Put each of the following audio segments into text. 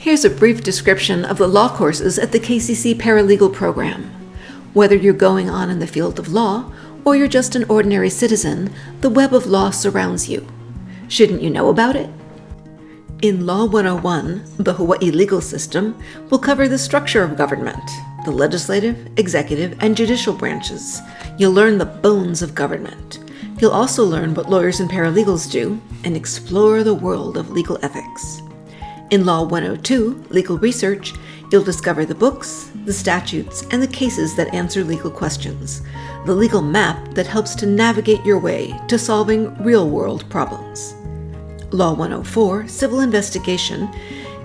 Here's a brief description of the law courses at the KCC Paralegal Program. Whether you're going on in the field of law or you're just an ordinary citizen, the web of law surrounds you. Shouldn't you know about it? In Law 101, the Hawaii legal system will cover the structure of government, the legislative, executive, and judicial branches. You'll learn the bones of government. You'll also learn what lawyers and paralegals do and explore the world of legal ethics. In Law 102, Legal Research, you'll discover the books, the statutes, and the cases that answer legal questions, the legal map that helps to navigate your way to solving real-world problems. Law 104, Civil Investigation,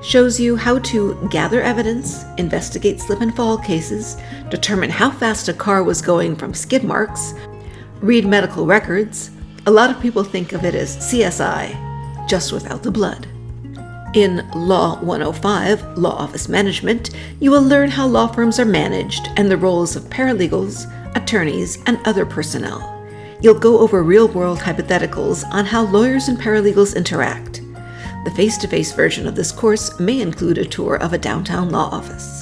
shows you how to gather evidence, investigate slip and fall cases, determine how fast a car was going from skid marks, read medical records. A lot of people think of it as CSI, just without the blood. In Law 105, Law Office Management, you will learn how law firms are managed and the roles of paralegals, attorneys, and other personnel. You'll go over real-world hypotheticals on how lawyers and paralegals interact. The face-to-face version of this course may include a tour of a downtown law office.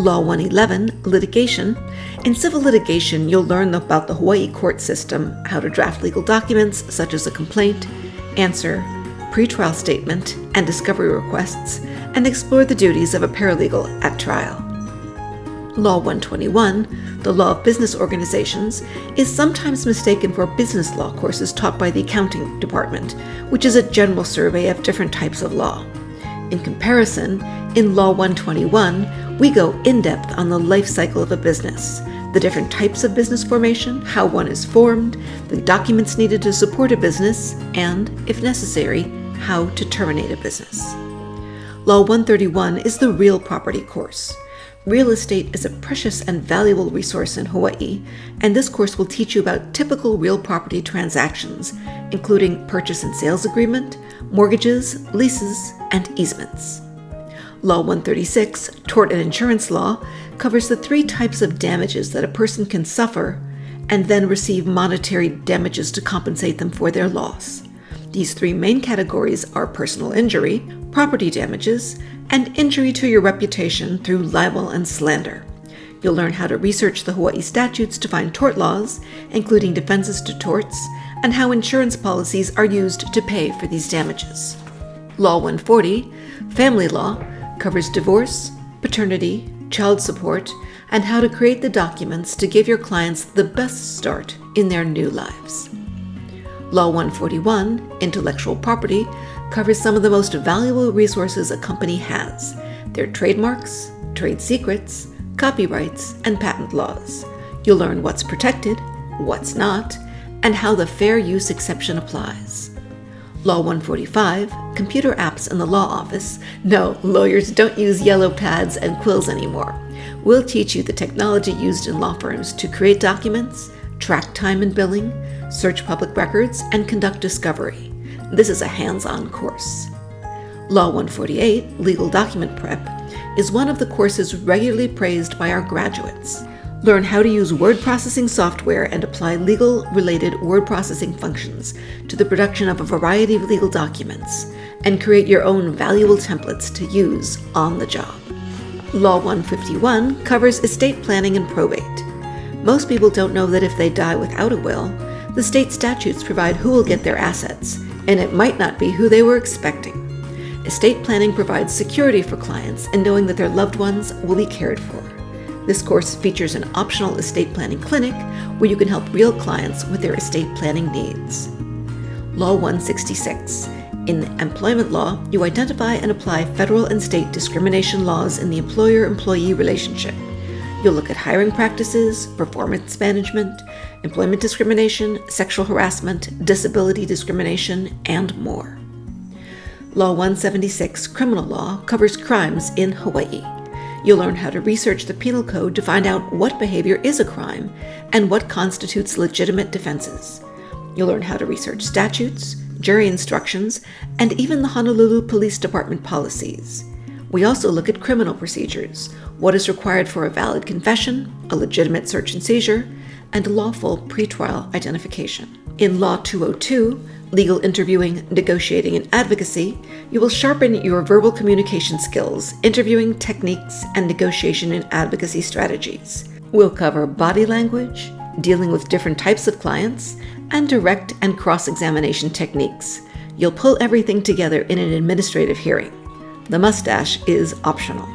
Law 111, Litigation. In civil litigation, you'll learn about the Hawaii court system, how to draft legal documents such as a complaint, answer, pretrial statement, and discovery requests, and explore the duties of a paralegal at trial. Law 121, the Law of Business Organizations, is sometimes mistaken for business law courses taught by the accounting department, which is a general survey of different types of law. In comparison, in Law 121, we go in-depth on the life cycle of a business, the different types of business formation, how one is formed, the documents needed to support a business, and, if necessary, how to terminate a business. Law 131 is the real property course. Real estate is a precious and valuable resource in Hawaii, and this course will teach you about typical real property transactions, including purchase and sales agreement, mortgages, leases, and easements. Law 136, Tort and Insurance Law, covers the three types of damages that a person can suffer and then receive monetary damages to compensate them for their loss. These three main categories are personal injury, property damages, and injury to your reputation through libel and slander. You'll learn how to research the Hawaii statutes to find tort laws, including defenses to torts, and how insurance policies are used to pay for these damages. Law 140, Family Law, covers divorce, paternity, child support, and how to create the documents to give your clients the best start in their new lives. Law 141, Intellectual Property, covers some of the most valuable resources a company has: their trademarks, trade secrets, copyrights, and patent laws. You'll learn what's protected, what's not, and how the fair use exception applies. Law 145, Computer Apps in the Law Office. No, lawyers don't use yellow pads and quills anymore. We'll teach you the technology used in law firms to create documents, track time and billing, search public records, and conduct discovery. This is a hands-on course. Law 148, Legal Document Prep, is one of the courses regularly praised by our graduates. Learn how to use word processing software and apply legal-related word processing functions to the production of a variety of legal documents, and create your own valuable templates to use on the job. Law 151 covers estate planning and probate. Most people don't know that if they die without a will, the state statutes provide who will get their assets, and it might not be who they were expecting. Estate planning provides security for clients in knowing that their loved ones will be cared for. This course features an optional estate planning clinic where you can help real clients with their estate planning needs. Law 166. In employment law, you identify and apply federal and state discrimination laws in the employer-employee relationship. You'll look at hiring practices, performance management, employment discrimination, sexual harassment, disability discrimination, and more. Law 176, Criminal Law, covers crimes in Hawaii. You'll learn how to research the penal code to find out what behavior is a crime and what constitutes legitimate defenses. You'll learn how to research statutes, jury instructions, and even the Honolulu Police Department policies. We also look at criminal procedures, what is required for a valid confession, a legitimate search and seizure, and lawful pretrial identification. In Law 202, Legal Interviewing, Negotiating, and Advocacy, you will sharpen your verbal communication skills, interviewing techniques, and negotiation and advocacy strategies. We'll cover body language, dealing with different types of clients, and direct and cross-examination techniques. You'll pull everything together in an administrative hearing. The mustache is optional.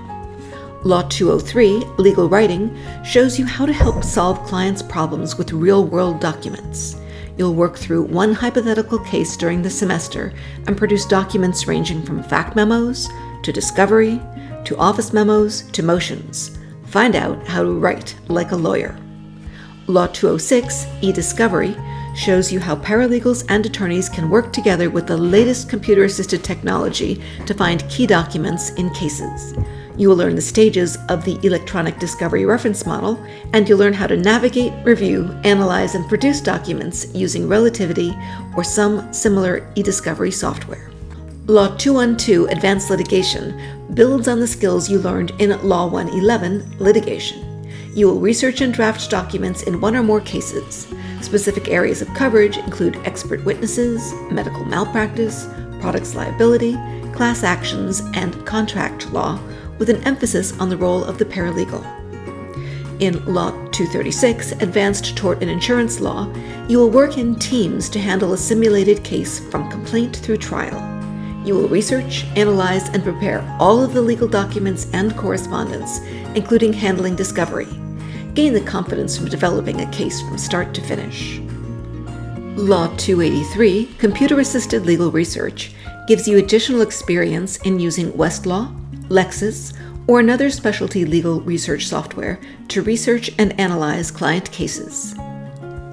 Law 203, Legal Writing, shows you how to help solve clients' problems with real-world documents. You'll work through one hypothetical case during the semester and produce documents ranging from fact memos, to discovery, to office memos, to motions. Find out how to write like a lawyer. Law 206, e-Discovery, shows you how paralegals and attorneys can work together with the latest computer-assisted technology to find key documents in cases. You will learn the stages of the electronic discovery reference model, and you'll learn how to navigate, review, analyze, and produce documents using Relativity or some similar e-discovery software. Law 212, Advanced Litigation, builds on the skills you learned in Law 111, Litigation. You will research and draft documents in one or more cases. Specific areas of coverage include expert witnesses, medical malpractice, products liability, class actions, and contract law, with an emphasis on the role of the paralegal. In Law 236, Advanced Tort and Insurance Law, you will work in teams to handle a simulated case from complaint through trial. You will research, analyze, and prepare all of the legal documents and correspondence, including handling discovery. Gain the confidence from developing a case from start to finish. Law 283, Computer-Assisted Legal Research, gives you additional experience in using Westlaw, Lexis, or another specialty legal research software to research and analyze client cases.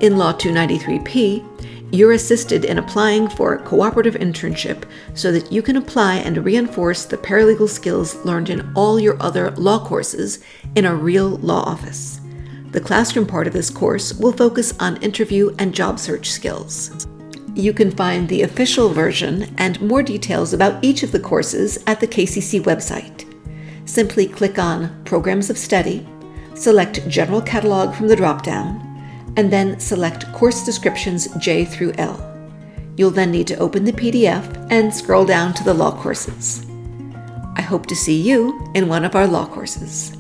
In Law 293P, you're assisted in applying for a cooperative internship so that you can apply and reinforce the paralegal skills learned in all your other law courses in a real law office. The classroom part of this course will focus on interview and job search skills. You can find the official version and more details about each of the courses at the KCC website. Simply click on Programs of Study, select General Catalog from the drop-down, and then select Course Descriptions J through L. You'll then need to open the PDF and scroll down to the law courses. I hope to see you in one of our law courses.